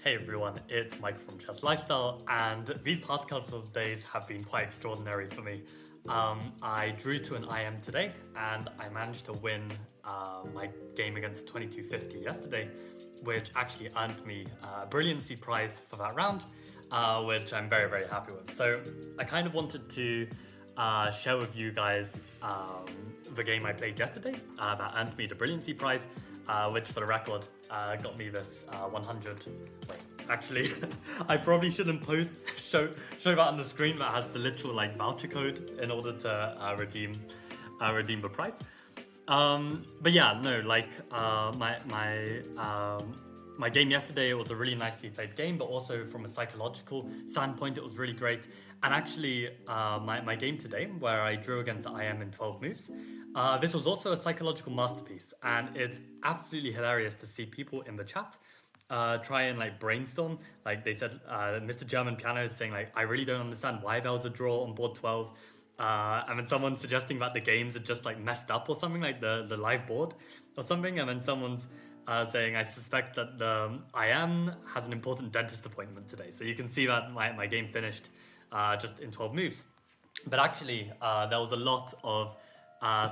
Hey everyone, it's Mike from Chess Lifestyle, and these past couple of days have been quite extraordinary for me. I drew to an IM today, and I managed to win my game against 2250 yesterday, which actually earned me a Brilliancy Prize for that round, which I'm very, very happy with. So I kind of wanted to share with you guys the game I played yesterday that earned me the Brilliancy Prize, which for the record got me this 100. Wait, actually, I probably shouldn't show that on the screen. That has the literal voucher code in order to redeem the prize. But yeah, no, my game yesterday, it was a really nicely played game, but also from a psychological standpoint, it was really great. And actually, my game today, where I drew against the IM in 12 moves, this was also a psychological masterpiece. And it's absolutely hilarious to see people in the chat try and brainstorm. They said, Mr. German Piano is saying I really don't understand why there was a draw on board 12. And then someone's suggesting that the games are just messed up or something, the live board or something. And then someone's saying, I suspect that the IM has an important dentist appointment today. So you can see that my game finished just in 12 moves. But actually, there was a lot of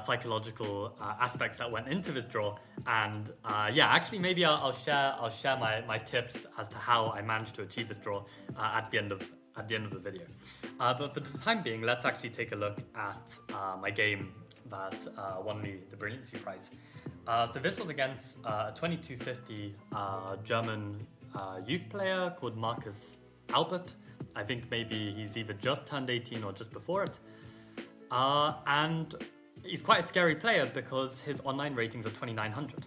psychological aspects that went into this draw. And yeah, actually, maybe I'll share my tips as to how I managed to achieve this draw at the end of the video. But for the time being, let's actually take a look at my game that won me the Brilliancy Prize. So this was against a 2250 German youth player called Marcus Albert. I think maybe he's either just turned 18 or just before it. And he's quite a scary player because his online ratings are 2900.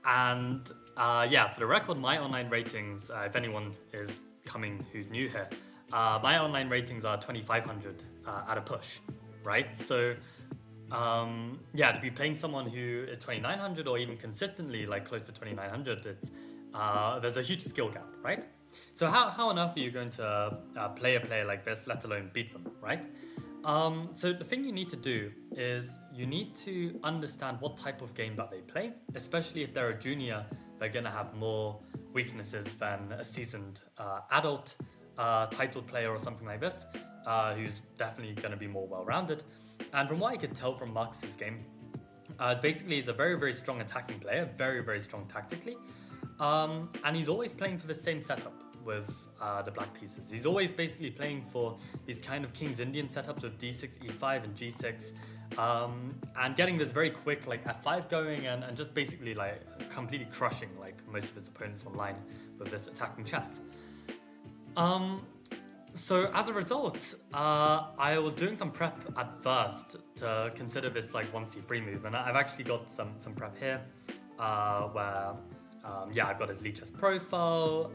And yeah, for the record, my online ratings, if anyone is coming who's new here, my online ratings are 2500 at a push, right? So yeah, to be playing someone who is 2900 or even consistently close to 2900, it's there's a huge skill gap, right? So how on earth are you going to play a player like this, let alone beat them, right? So the thing you need to do is you need to understand what type of game that they play, especially if they're a junior. They're going to have more weaknesses than a seasoned adult titled player or something like this, who's definitely going to be more well-rounded. And from what I could tell from Marcus's game, basically he's a very, very strong attacking player, very, very strong tactically. And he's always playing for the same setup with the black pieces. He's always basically playing for these kind of King's Indian setups with d6, e5, and g6, and getting this very quick f5 going and just basically completely crushing most of his opponents online with this attacking chess. So as a result, I was doing some prep at first to consider this 1c3 move, and I've actually got some prep here where yeah, I've got his lead chess profile,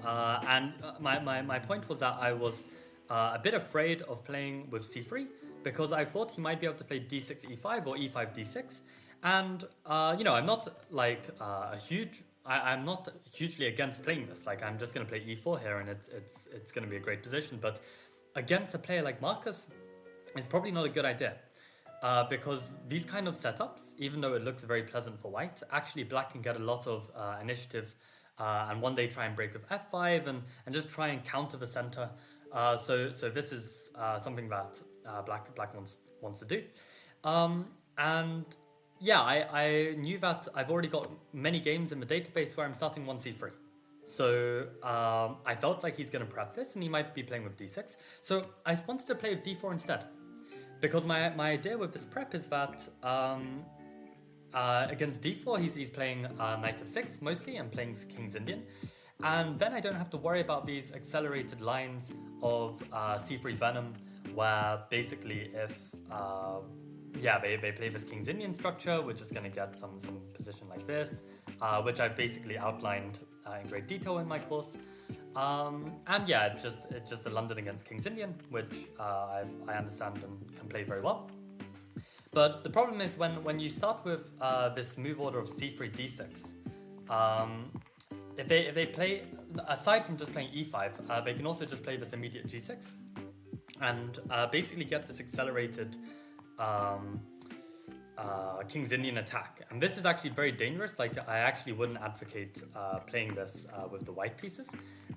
and my point was that I was a bit afraid of playing with c3 because I thought he might be able to play d6 e5 or e5 d6, and you know, I'm not I'm not hugely against playing this. I'm just going to play e4 here, and it's going to be a great position. But against a player like Marcus, it's probably not a good idea. Because these kind of setups, even though it looks very pleasant for white, actually black can get a lot of initiative and one day try and break with f5 and just try and counter the center. So this is something that black wants to do. And yeah, I knew that I've already got many games in the database where I'm starting 1c3. So I felt like he's going to prep this and he might be playing with d6. So I wanted to play with d4 instead. Because my idea with this prep is that against d4 he's playing knight f6 mostly and playing King's Indian, and then I don't have to worry about these accelerated lines of c3 venom, where basically if yeah, they play this King's Indian structure, which is going to get some position like this, which I've basically outlined in great detail in my course. And yeah, it's just a London against King's Indian, which I understand and can play very well. But the problem is when you start with this move order of c3 d6, if they play, aside from just playing e5, they can also just play this immediate g6 and basically get this accelerated King's Indian attack, and this is actually very dangerous. Like I actually wouldn't advocate playing this with the white pieces,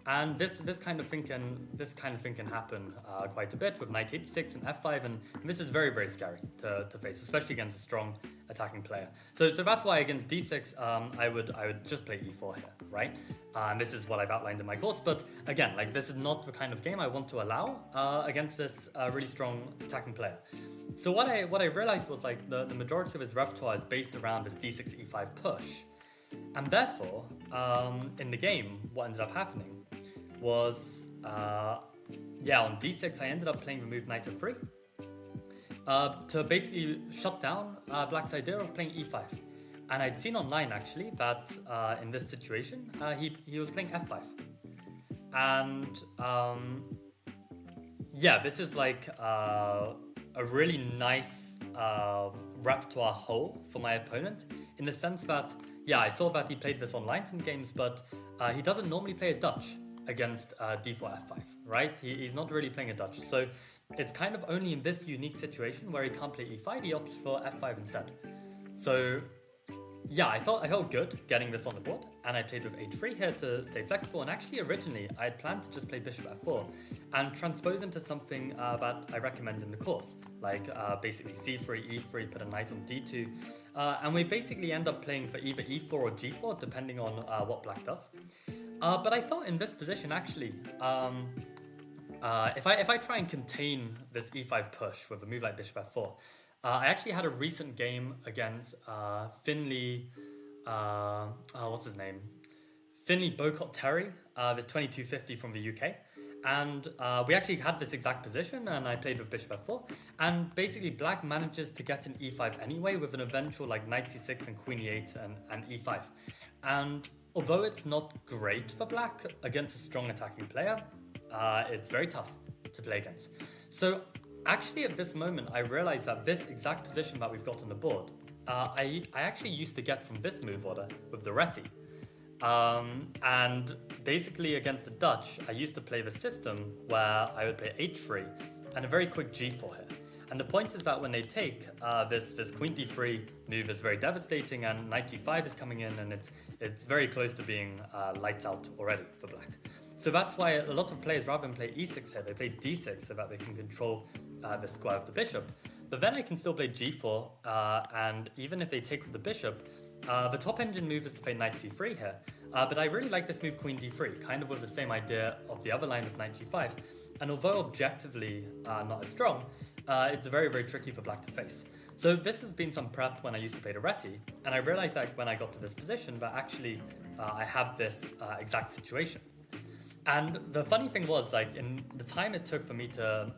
and this kind of thing can happen quite a bit with knight h6 and f5, and this is very very scary to face, especially against a strong attacking player. So that's why against d6 I would just play e4 here, right? And this is what I've outlined in my course. But again, like this is not the kind of game I want to allow against this really strong attacking player. So what I realized was like the majority of his repertoire is based around this d6 e5 push, and therefore in the game what ended up happening was on d6 I ended up playing the move knight f3 to basically shut down black's idea of playing e5. And I'd seen online actually that in this situation he was playing f5, and this is like a really nice repertoire hole for my opponent, in the sense that, I saw that he played this online some games, but he doesn't normally play a Dutch against d4 f5, right? He's not really playing a Dutch. So it's kind of only in this unique situation where he can't play e5, he opts for f5 instead. So I felt good getting this on the board, and I played with h3 here to stay flexible. And actually, originally, I had planned to just play bishop f4 and transpose into something that I recommend in the course, like basically c3, e3, put a knight on d2, and we basically end up playing for either e4 or g4, depending on what black does. But I felt in this position, actually, if I try and contain this e5 push with a move like bishop f4, I actually had a recent game against Finley, what's his name? Finley Bocott Terry, this 2250 from the UK. And we actually had this exact position, and I played with bishop f4. And basically black manages to get an e5 anyway with an eventual like knight c6 and queen e8 and e5. And although it's not great for black against a strong attacking player, it's very tough to play against. So actually, at this moment, I realized that this exact position that we've got on the board, I actually used to get from this move order with the Reti. And basically against the Dutch, I used to play the system where I would play h3 and a very quick g4 here. And the point is that when they take, this queen d3 move is very devastating, and knight g5 is coming in, and it's very close to being lights out already for black. So that's why a lot of players, rather than play e6 here, they play d6 so that they can control the square of the bishop. But then I can still play g4, and even if they take with the bishop, the top engine move is to play knight c3 here. But I really like this move queen d3, kind of with the same idea of the other line of knight g5. And although objectively not as strong, it's very, very tricky for black to face. So this has been some prep when I used to play the Reti, and I realized that when I got to this position that actually I have this exact situation. And the funny thing was, like, in the time it took for me to,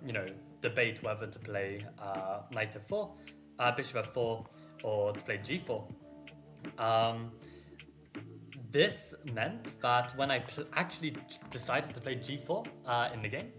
debate whether to play knight f4, bishop f4, or to play g4, this meant that when I actually decided to play g4 in the game,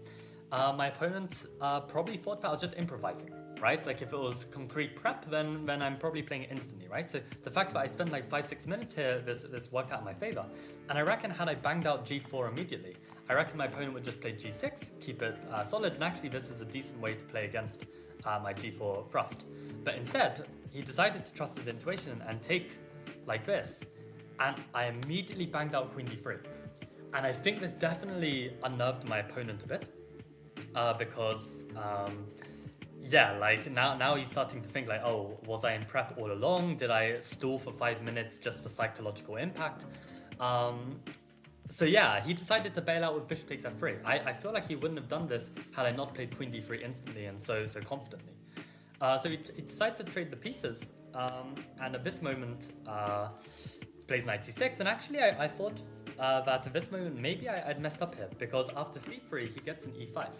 my opponent probably thought that I was just improvising, right? Like if it was concrete prep, then I'm probably playing it instantly, right? So the fact that I spent like 5-6 minutes here, this worked out in my favor. And I reckon had I banged out g4 immediately, I reckon my opponent would just play g6, keep it solid, and actually this is a decent way to play against my g4 thrust. But instead, he decided to trust his intuition and take like this, and I immediately banged out queen d3. And I think this definitely unnerved my opponent a bit, because now he's starting to think like, oh, was I in prep all along? Did I stall for 5 minutes just for psychological impact? He decided to bail out with bishop takes f3. I feel like he wouldn't have done this had I not played queen d3 instantly and so confidently. So he decides to trade the pieces, and at this moment plays knight c6. And actually I thought that at this moment maybe I'd messed up here, because after c3 he gets an e5.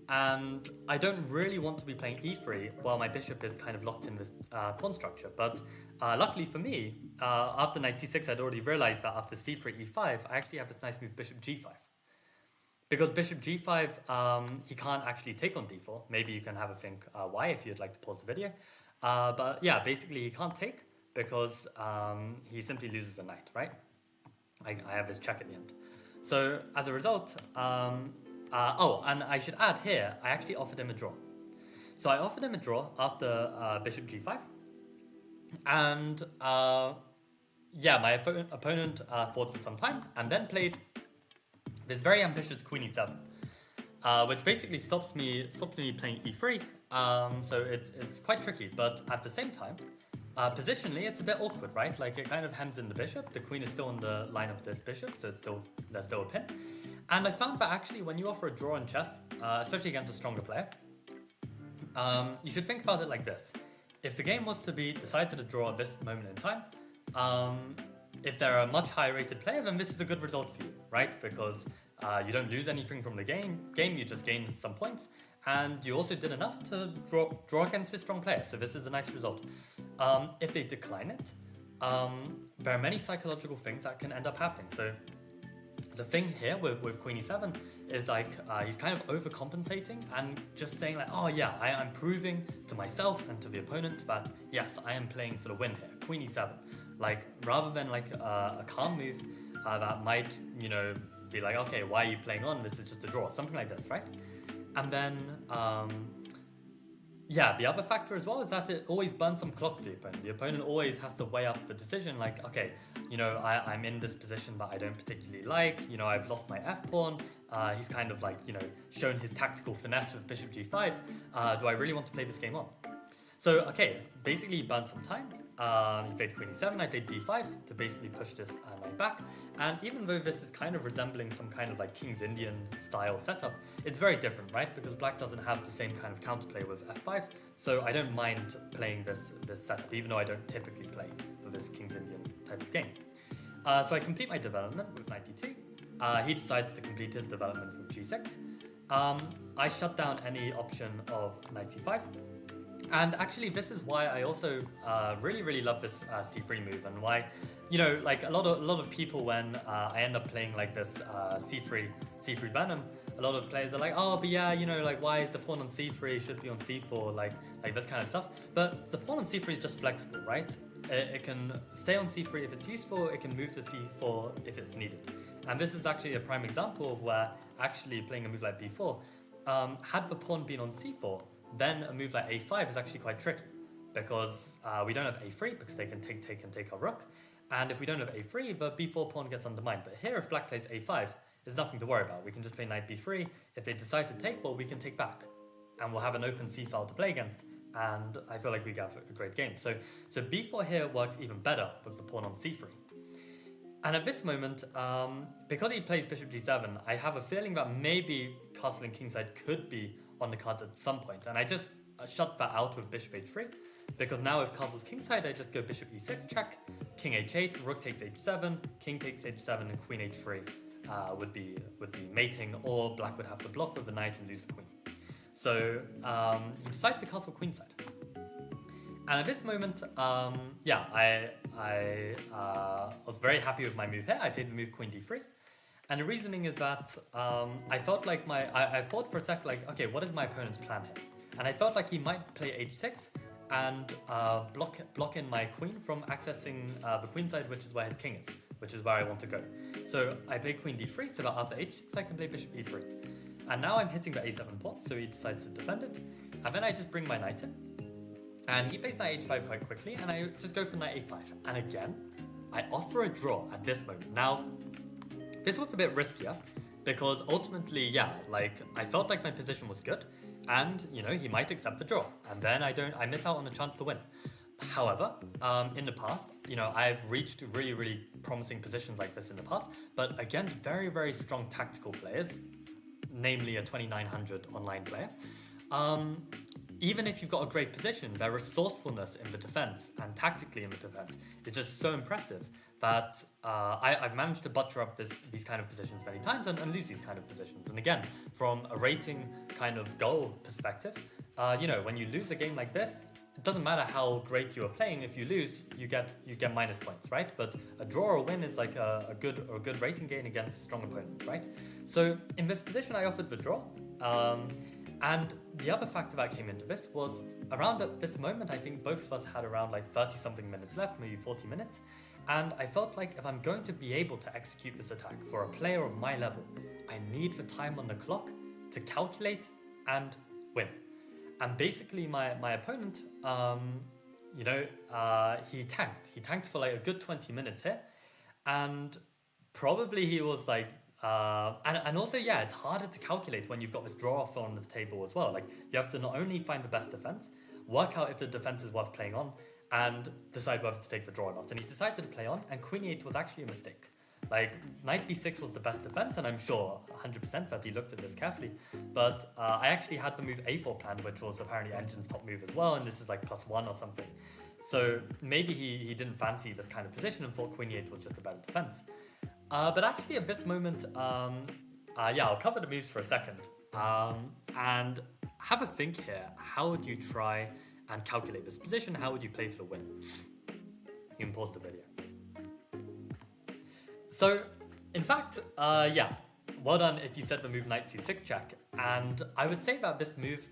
And I don't really want to be playing e3 while my bishop is kind of locked in this pawn structure. But luckily for me, after knight c6, I'd already realized that after c3, e5, I actually have this nice move, bishop g5. Because bishop g5, he can't actually take on d4. Maybe you can have a think why if you'd like to pause the video. But yeah, basically he can't take because he simply loses the knight, right? I have his check at the end. So as a result, and I should add here, I actually offered him a draw. So I offered him a draw after bishop g5. And yeah, my opponent fought for some time and then played this very ambitious queen e7, which basically stops me playing e3. So it's quite tricky, but at the same time, positionally it's a bit awkward, right? Like it kind of hems in the bishop. The queen is still on the line of this bishop, so there's still a pin. And I found that actually when you offer a draw in chess, especially against a stronger player, you should think about it like this. If the game was to be decided to draw at this moment in time, if they're a much higher rated player, then this is a good result for you, right? Because you don't lose anything from the game, you just gain some points, and you also did enough to draw against this strong player, so this is a nice result. If they decline it, there are many psychological things that can end up happening. So the thing here with Queen e7 is like he's kind of overcompensating and just saying like, oh yeah, I'm proving to myself and to the opponent that yes, I am playing for the win here. Queen e7, like rather than like a calm move that might be like, okay, why are you playing on? This is just a draw, something like this, right? And then yeah, the other factor as well is that it always burns some clock for the opponent. The opponent always has to weigh up the decision like, okay, I'm in this position that I don't particularly like, I've lost my f-pawn, he's kind of like, shown his tactical finesse with bishop g5, do I really want to play this game on? So, okay, basically he burned some time. He played queen e7, I played d5 to basically push this knight back. And even though this is kind of resembling some kind of like King's Indian style setup, it's very different, right? Because black doesn't have the same kind of counterplay with f5. So I don't mind playing this setup, even though I don't typically play for this King's Indian type of game. So I complete my development with knight d2. He decides to complete his development with g6. I shut down any option of knight c5. And actually, this is why I also really love this c3 move, and why, like a lot of people, when I end up playing like this c3 Venom, a lot of players are like, oh, but yeah, like why is the pawn on c3 should be on c4, like this kind of stuff. But the pawn on c3 is just flexible, right? It can stay on c3 if it's useful. It can move to c4 if it's needed. And this is actually a prime example of where actually playing a move like b4, had the pawn been on c4. Then a move like a5 is actually quite tricky because we don't have a3 because they can take our rook, and if we don't have a3, the b4 pawn gets undermined. But here, if black plays a5, there's nothing to worry about. We can just play knight b3. If they decide to take, well, we can take back, and we'll have an open c file to play against. And I feel like we have a great game. So b4 here works even better with the pawn on c3. And at this moment, because he plays bishop g7, I have a feeling that maybe castling kingside could be on the cards at some point. And I just shut that out with bishop h3, because now if castles kingside, I just go bishop e6 check, king h8, rook takes h7, king takes h7, and queen h3 would be mating, or black would have to block with the knight and lose the queen. So he decides to castle queenside. And at this moment, yeah, I was very happy with my move here. I played the move queen d3. And the reasoning is that I felt like I thought for a sec, like, okay, what is my opponent's plan here? And I felt like he might play h6 and block in my queen from accessing the queenside, which is where his king is, which is where I want to go. So I play queen d3 so that after h6 I can play bishop e3. And now I'm hitting the a7 pawn, so he decides to defend it. And then I just bring my knight in. And he plays knight h5 quite quickly, and I just go for knight a5. And again, I offer a draw at this moment. Now, this was a bit riskier, because ultimately, yeah, like, I felt like my position was good, and, he might accept the draw, and then I miss out on a chance to win. However, in the past, I've reached really, really promising positions like this in the past, but against very, very strong tactical players, namely a 2900 online player, even if you've got a great position, their resourcefulness in the defense and tactically in the defense is just so impressive that I've managed to butcher up these kind of positions many times and lose these kind of positions. And again, from a rating kind of goal perspective, when you lose a game like this, it doesn't matter how great you are playing. If you lose, you get minus points, right? But a draw or a win is like a good rating gain against a strong opponent, right? So in this position, I offered the draw. And the other factor that came into this was around at this moment, I think both of us had around like 30 something minutes left, maybe 40 minutes. And I felt like if I'm going to be able to execute this attack for a player of my level, I need the time on the clock to calculate and win. And basically my opponent, he tanked. He tanked for like a good 20 minutes here. And probably he was like, and also, yeah, it's harder to calculate when you've got this draw off on the table as well. Like, you have to not only find the best defense, work out if the defense is worth playing on, and decide whether to take the draw or not. And he decided to play on, and queen e8 was actually a mistake. Like, knight b6 was the best defense, and I'm sure 100% that he looked at this carefully. But I actually had the move a4 planned, which was apparently Engine's top move as well, and this is like +1 or something. So maybe he didn't fancy this kind of position and thought queen e8 was just a better defense. But actually at this moment, I'll cover the moves for a second. And have a think here. How would you try and calculate this position? How would you play for the win? You can pause the video. So, in fact, well done if you set the move knight c6 check. And I would say that this move,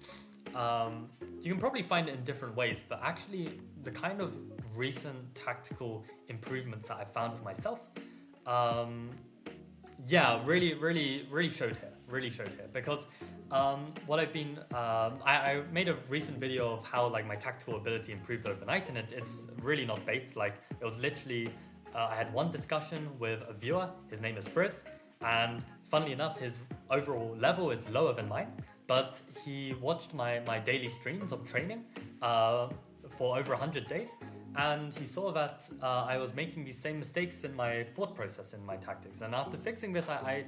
you can probably find it in different ways, but actually the kind of recent tactical improvements that I found for myself, really showed here. Because what I've been, I made a recent video of how like my tactical ability improved overnight, and it's really not bait. Like, it was literally, I had one discussion with a viewer, his name is Frizz, and funnily enough, his overall level is lower than mine, but he watched my daily streams of training for over 100 days, and he saw that I was making these same mistakes in my thought process, in my tactics, and after fixing this, I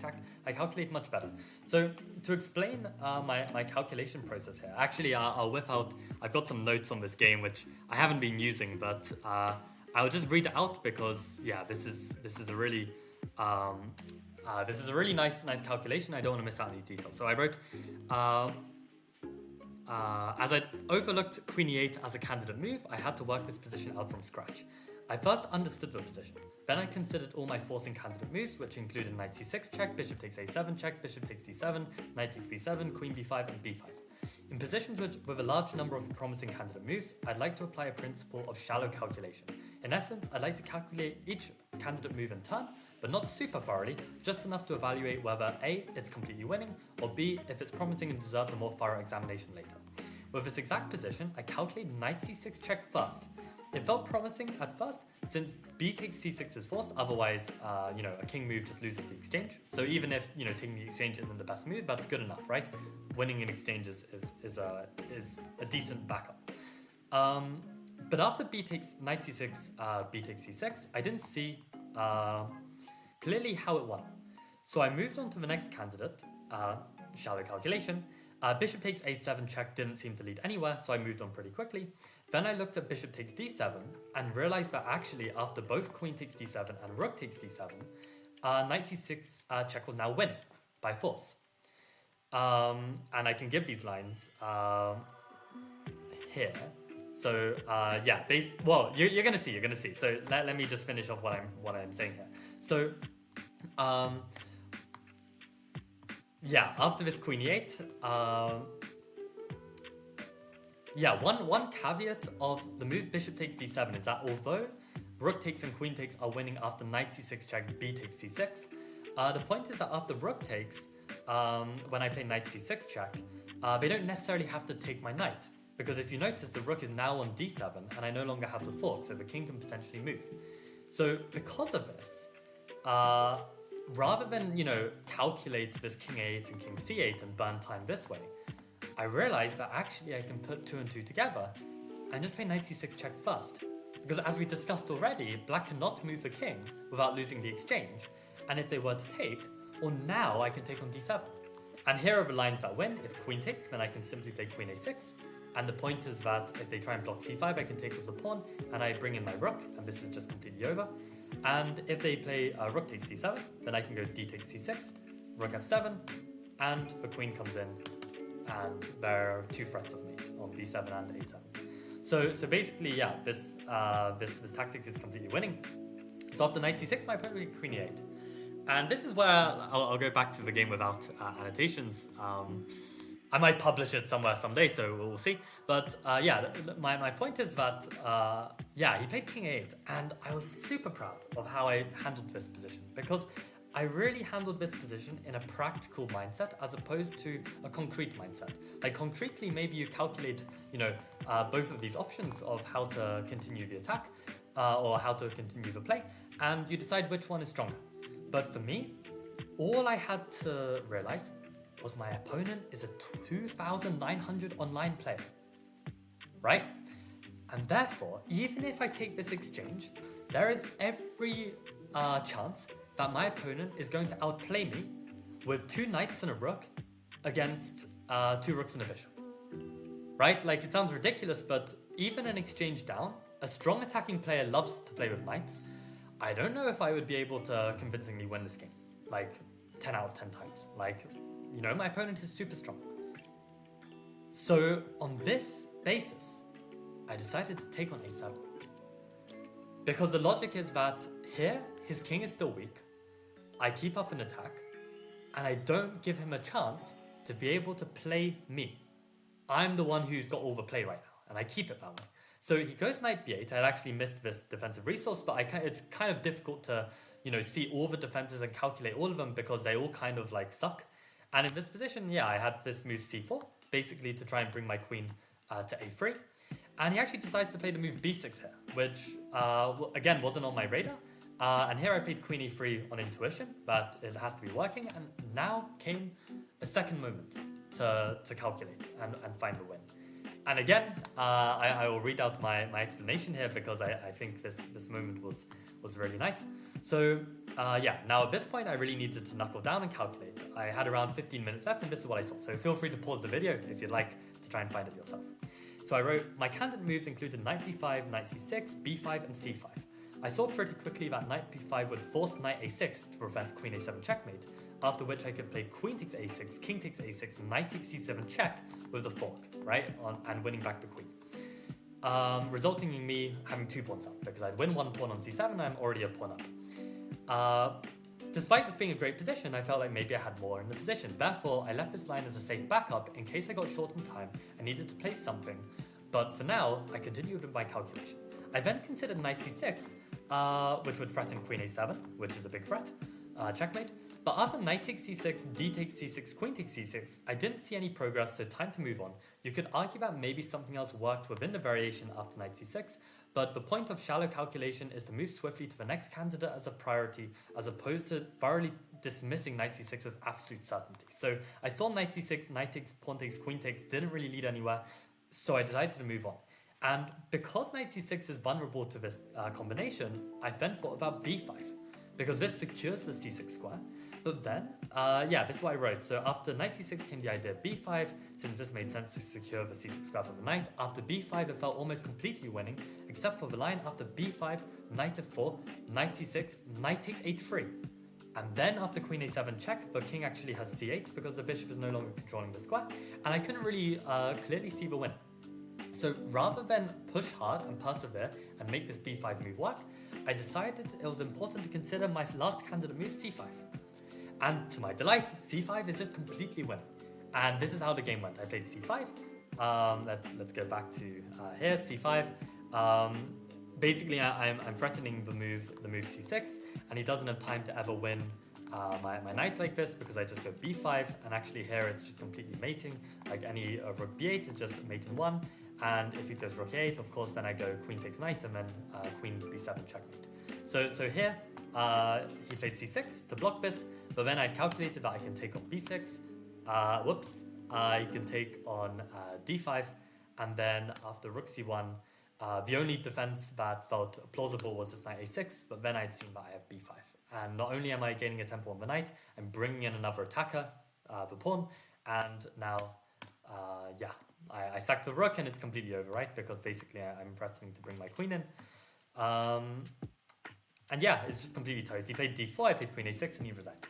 calculate much better. So to explain my calculation process here, actually I'll whip out, I've got some notes on this game which I haven't been using, but I'll just read it out because this is a really nice calculation. I don't want to miss out any details. So I wrote, as I'd overlooked queen e8 as a candidate move, I had to work this position out from scratch. I first understood the position. Then I considered all my forcing candidate moves, which included knight c6 check, bishop takes a7 check, bishop takes d7, knight takes b7, queen b5, and b5. In positions with a large number of promising candidate moves, I'd like to apply a principle of shallow calculation. In essence, I'd like to calculate each candidate move in turn, but not super thoroughly, just enough to evaluate whether A, it's completely winning, or B, if it's promising and deserves a more thorough examination later. With this exact position, I calculated knight c6 check first. It felt promising at first, since b takes c6 is forced, otherwise, a king move just loses the exchange. So even if, taking the exchange isn't the best move, that's good enough, right? Winning an exchange is a decent backup. But after b takes knight c6, b takes c6, I didn't see clearly how it won. So I moved on to the next candidate, shallow calculation. Bishop takes a7 check didn't seem to lead anywhere, so I moved on pretty quickly. Then I looked at bishop takes d7 and realized that actually after both queen takes d7 and rook takes d7, knight c6 check was now winning by force. And I can give these lines here. So you're gonna see. So let me just finish off what I'm saying here. So after this queen e8, one caveat of the move bishop takes d7 is that although rook takes and queen takes are winning after knight c6 check, b takes c6, the point is that after rook takes, when I play knight c6 check, they don't necessarily have to take my knight. Because if you notice, the rook is now on d7 and I no longer have to fork, so the king can potentially move. So because of this, rather than, calculate this king a8 and king c8 and burn time this way, I realized that actually I can put 2 and 2 together and just play knight c6 check first. Because as we discussed already, black cannot move the king without losing the exchange, and if they were to take, well now I can take on d7. And here are the lines that win. If queen takes, then I can simply play queen a6, and the point is that if they try and block c5, I can take with the pawn, and I bring in my rook, and this is just completely over. And if they play rook takes d7, then I can go d takes c6, rook f7, and the queen comes in, and there are 2 threats of mate on b7 and a7. So basically, this tactic is completely winning. So after knight c6, my opponent will queen e8. And this is where I'll go back to the game without annotations. I might publish it somewhere someday, so we'll see. But my point is that, he played king a8, and I was super proud of how I handled this position. Because I really handled this position in a practical mindset as opposed to a concrete mindset. Like concretely, maybe you calculate, both of these options of how to continue the attack or how to continue the play, and you decide which one is stronger. But for me, all I had to realize was my opponent is a 2,900 online player, right? And therefore, even if I take this exchange, there is every chance that my opponent is going to outplay me with 2 knights and a rook against 2 rooks and a bishop. Right? Like, it sounds ridiculous, but even an exchange down, a strong attacking player loves to play with knights. I don't know if I would be able to convincingly win this game. Like, 10 out of 10 times. Like, my opponent is super strong. So, on this basis, I decided to take on a7. Because the logic is that here, his king is still weak, I keep up an attack, and I don't give him a chance to be able to play me. I'm the one who's got all the play right now, and I keep it that way. So he goes knight b8. I'd actually missed this defensive resource, but it's kind of difficult to, see all the defenses and calculate all of them because they all kind of like suck. And in this position, I had this move c4, basically to try and bring my queen to a3. And he actually decides to play the move b6 here, which, again, wasn't on my radar. And here I played queen e3 on intuition, but it has to be working. And now came a second moment to calculate and find the win. And again, I will read out my explanation here because I think this moment was really nice. So now at this point, I really needed to knuckle down and calculate. I had around 15 minutes left, and this is what I saw. So feel free to pause the video if you'd like to try and find it yourself. So I wrote, my candidate moves included knight b5, knight c6, b5, and c5. I saw pretty quickly that knight b5 would force knight a6 to prevent queen a7 checkmate, after which I could play queen takes a6, king takes a6, knight takes c7 check with the fork, right, and winning back the queen. Resulting in me having 2 pawns up, because I'd win 1 pawn on c7 and I'm already a pawn up. Despite this being a great position, I felt like maybe I had more in the position. Therefore, I left this line as a safe backup in case I got short on time and needed to play something. But for now, I continued with my calculation. I then considered knight c6, which would threaten queen a7, which is a big threat, checkmate. But after knight takes c6, d takes c6, queen takes c6, I didn't see any progress, so time to move on. You could argue that maybe something else worked within the variation after knight c6, but the point of shallow calculation is to move swiftly to the next candidate as a priority, as opposed to thoroughly dismissing knight c6 with absolute certainty. So I saw knight c6, knight takes, pawn takes, queen takes, didn't really lead anywhere, so I decided to move on. And because knight c6 is vulnerable to this combination, I then thought about b5, because this secures the c6 square. But then, this is what I wrote. So after knight c6 came the idea of b5, since this made sense to secure the c6 square for the knight. After b5, it felt almost completely winning, except for the line after b5, knight f4, knight c6, knight takes h3. And then after queen a7 check, the king actually has c8 because the bishop is no longer controlling the square, and I couldn't really clearly see the win. So rather than push hard and persevere and make this b5 move work, I decided it was important to consider my last candidate move, c5. And to my delight, c5 is just completely winning. And this is how the game went. I played c5. Let's go back to here, c5. Basically, I'm threatening the move c6, and he doesn't have time to ever win my knight like this because I just go b5, and actually here it's just completely mating. Like any rook b8 is just mate in 1, and if he goes rook a8, of course, then I go queen takes knight and then queen b7 checkmate. So here he played c6 to block this, but then I calculated that I can take on b6. I can take on d5, and then after rook c1, the only defense that felt plausible was this knight a6, but then I'd seen that I have b5. And not only am I gaining a tempo on the knight, I'm bringing in another attacker, the pawn, and now, I sacked the rook and it's completely over, right? Because basically I'm threatening to bring my queen in. And it's just completely toast. He played d4, I played queen a6, and he resigned.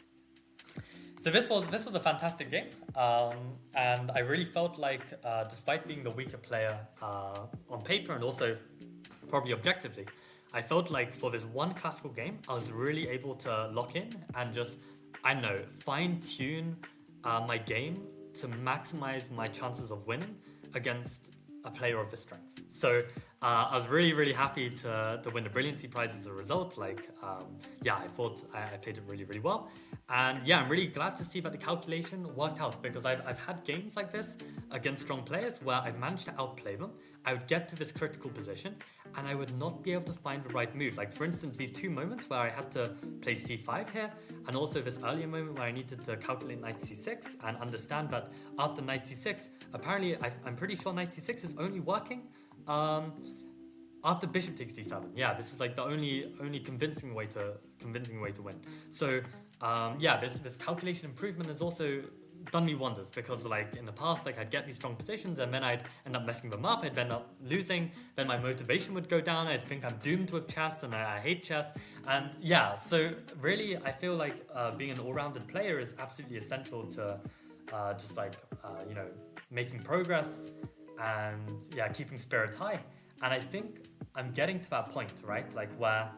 So this was a fantastic game, and I really felt like, despite being the weaker player on paper and also probably objectively, I felt like for this one classical game, I was really able to lock in and just, fine-tune my game to maximize my chances of winning against a player of this strength. So I was really, really happy to win the Brilliancy Prize as a result. Yeah, I thought I played it really, really well. And yeah, I'm really glad to see that the calculation worked out because I've had games like this against strong players where I've managed to outplay them. I would get to this critical position and I would not be able to find the right move. Like, for instance, these two moments where I had to play c5 here, and also this earlier moment where I needed to calculate knight c6 and understand that after knight c6, apparently I'm pretty sure knight c6 is only working after bishop takes d7. Yeah, this is like the only convincing way to win. So yeah, this calculation improvement has also done me wonders because like in the past, like I'd get these strong positions and then I'd end up messing them up. I'd end up losing. Then my motivation would go down. I'd think I'm doomed with chess and I hate chess. And yeah, so really I feel like being an all-rounded player is absolutely essential to just like you know, making progress and yeah, keeping spirits high. And I think I'm getting to that point, right? Like where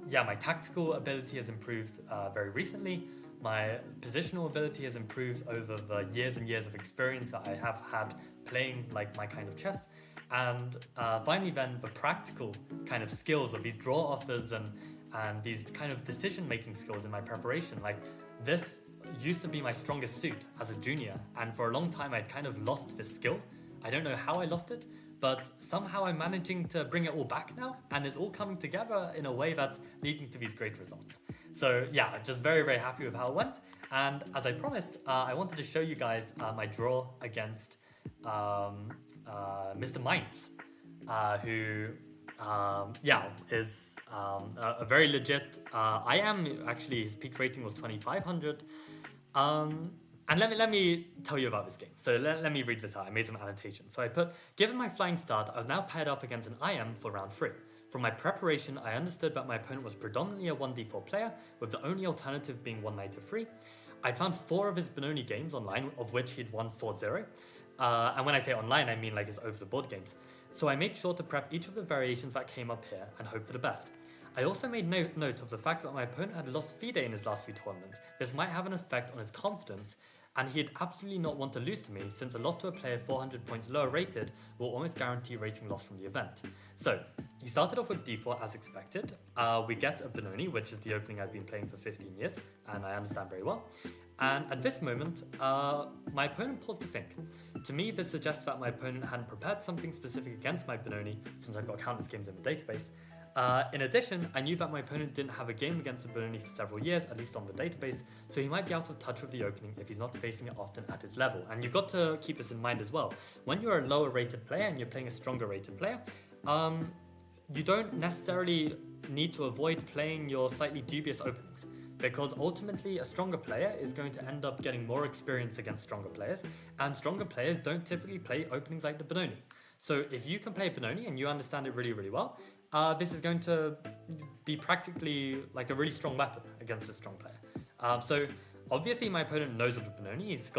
yeah, my tactical ability has improved very recently. My positional ability has improved over the years and years of experience that I have had playing like my kind of chess. And finally then the practical kind of skills of these draw offers and these kind of decision-making skills in my preparation. Like this used to be my strongest suit as a junior. And for a long time, I'd kind of lost this skill. I don't know how I lost it, but somehow I'm managing to bring it all back now, and it's all coming together in a way that's leading to these great results. So yeah, just very, very happy with how it went. And as I promised, I wanted to show you guys my draw against Mr. Mainz, who yeah, is a very legit. I am actually, his peak rating was 2,500. And let me tell you about this game. So let me read this out. I made some annotations. So I put, given my flying start, I was now paired up against an IM for round 3. From my preparation, I understood that my opponent was predominantly a 1d4 player, with the only alternative being 1 knight to 3. I found 4 of his Benoni games online, of which he'd won 4-0. And when I say online, I mean like his over-the-board games. So I made sure to prep each of the variations that came up here and hope for the best. I also made note of the fact that my opponent had lost FIDE in his last few tournaments. This might have an effect on his confidence, and he'd absolutely not want to lose to me, since a loss to a player 400 points lower rated will almost guarantee rating loss from the event. So, he started off with d4 as expected. We get a Benoni, which is the opening I've been playing for 15 years, and I understand very well. And at this moment, my opponent paused to think. To me, this suggests that my opponent hadn't prepared something specific against my Benoni, since I've got countless games in the database. In addition, I knew that my opponent didn't have a game against the Benoni for several years, at least on the database, so he might be out of touch with the opening if he's not facing it often at his level. And you've got to keep this in mind as well. When you're a lower rated player and you're playing a stronger rated player, you don't necessarily need to avoid playing your slightly dubious openings, because ultimately a stronger player is going to end up getting more experience against stronger players, and stronger players don't typically play openings like the Benoni. So if you can play Benoni and you understand it really, really well, this is going to be practically like a really strong weapon against a strong player. So obviously my opponent knows of the Benoni, he's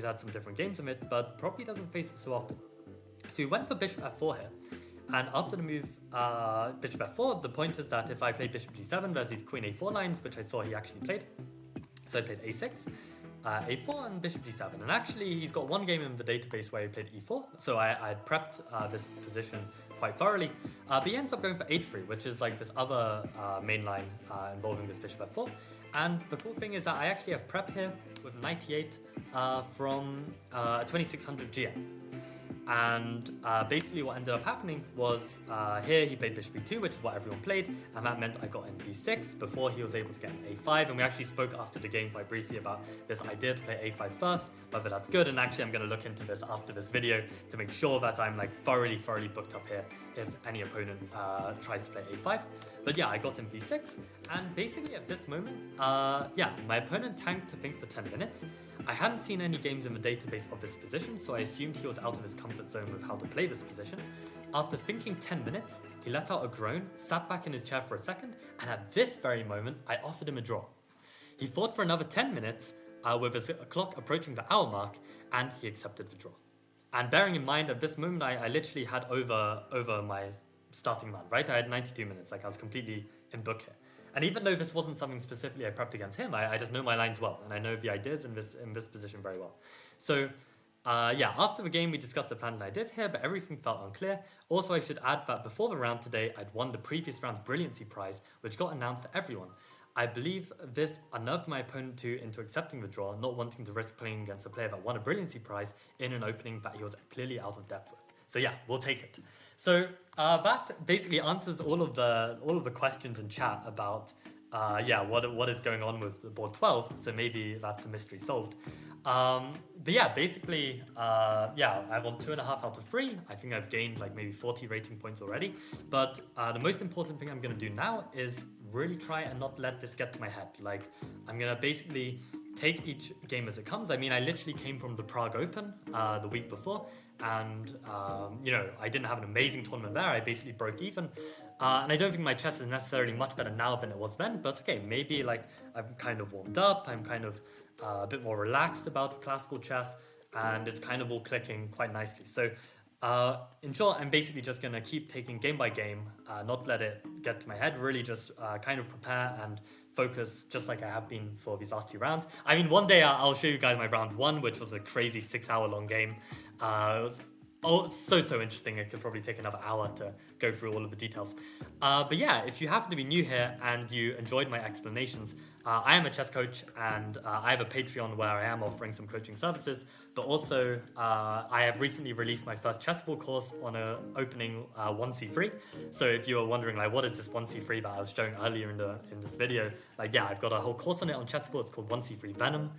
had some different games of it, but probably doesn't face it so often. So he went for bishop f4 here. And after the move bishop f4, the point is that if I play bishop g7, there's these queen a4 lines, which I saw he actually played. So I played a6, a4 and bishop g7. And actually he's got one game in the database where he played e4, so I had prepped this position quite thoroughly. But he ends up going for h3, which is like this other main line involving this bishop f4. And the cool thing is that I actually have prep here with 98 from 2600 GM. And basically what ended up happening was here he played bishop e2, which is what everyone played, and that meant I got an e6 before he was able to get an a5. And we actually spoke after the game quite briefly about this idea to play a5 first, whether that's good. And actually I'm going to look into this after this video to make sure that I'm like thoroughly booked up here if any opponent tries to play a5. But yeah, I got him b6, and basically at this moment, yeah, my opponent tanked to think for 10 minutes. I hadn't seen any games in the database of this position, so I assumed he was out of his comfort zone with how to play this position. After thinking 10 minutes, he let out a groan, sat back in his chair for a second, and at this very moment, I offered him a draw. He fought for another 10 minutes with his clock approaching the hour mark, and he accepted the draw. And bearing in mind, at this moment, I literally had over my starting amount, right? I had 92 minutes, like I was completely in book here. And even though this wasn't something specifically I prepped against him, I just know my lines well, and I know the ideas in this position very well. So Yeah, after the game, we discussed the plans and ideas here, but everything felt unclear. Also, I should add that before the round today, I'd won the previous round's Brilliancy Prize, which got announced to everyone. I believe this unnerved my opponent too into accepting the draw, not wanting to risk playing against a player that won a Brilliancy Prize in an opening that he was clearly out of depth with. So yeah, we'll take it. So that basically answers all of the questions in chat about yeah, what is going on with the board 12. So maybe that's a mystery solved. But yeah, basically, yeah, I won 2.5 out of 3. I think I've gained like maybe 40 rating points already. But the most important thing I'm going to do now is really try and not let this get to my head. Like, I'm going to basically take each game as it comes. I mean, I literally came from the Prague Open the week before, and you know, I didn't have an amazing tournament there. I basically broke even, and I don't think my chess is necessarily much better now than it was then. But okay, maybe like I'm kind of warmed up. I'm kind of a bit more relaxed about classical chess, and it's kind of all clicking quite nicely. So. In short, I'm basically just going to keep taking game by game, not let it get to my head, really just kind of prepare and focus just like I have been for these last 2 rounds. I mean, one day I'll show you guys my round 1, which was a crazy 6-hour long game. It was so interesting. It could probably take another hour to go through all of the details. But yeah, if you happen to be new here and you enjoyed my explanations, I am a chess coach, and I have a Patreon where I am offering some coaching services. But also, I have recently released my first chessable course on a opening 1c3. So if you are wondering, like, what is this 1c3 that I was showing earlier in this video? Like, yeah, I've got a whole course on it on chessable. It's called 1c3 Venom.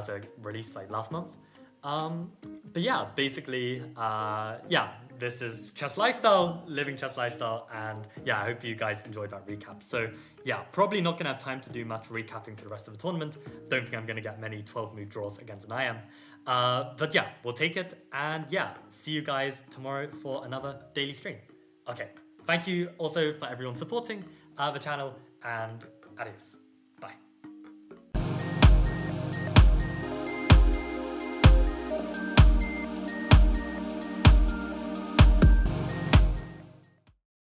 So it released like last month. But yeah, basically, yeah, this is Chess Lifestyle, living Chess Lifestyle, and yeah, I hope you guys enjoyed that recap. So yeah, probably not going to have time to do much recapping for the rest of the tournament. Don't think I'm going to get many 12-move draws against an IM. But yeah, we'll take it, and yeah, see you guys tomorrow for another daily stream. Okay, thank you also for everyone supporting the channel, and adios.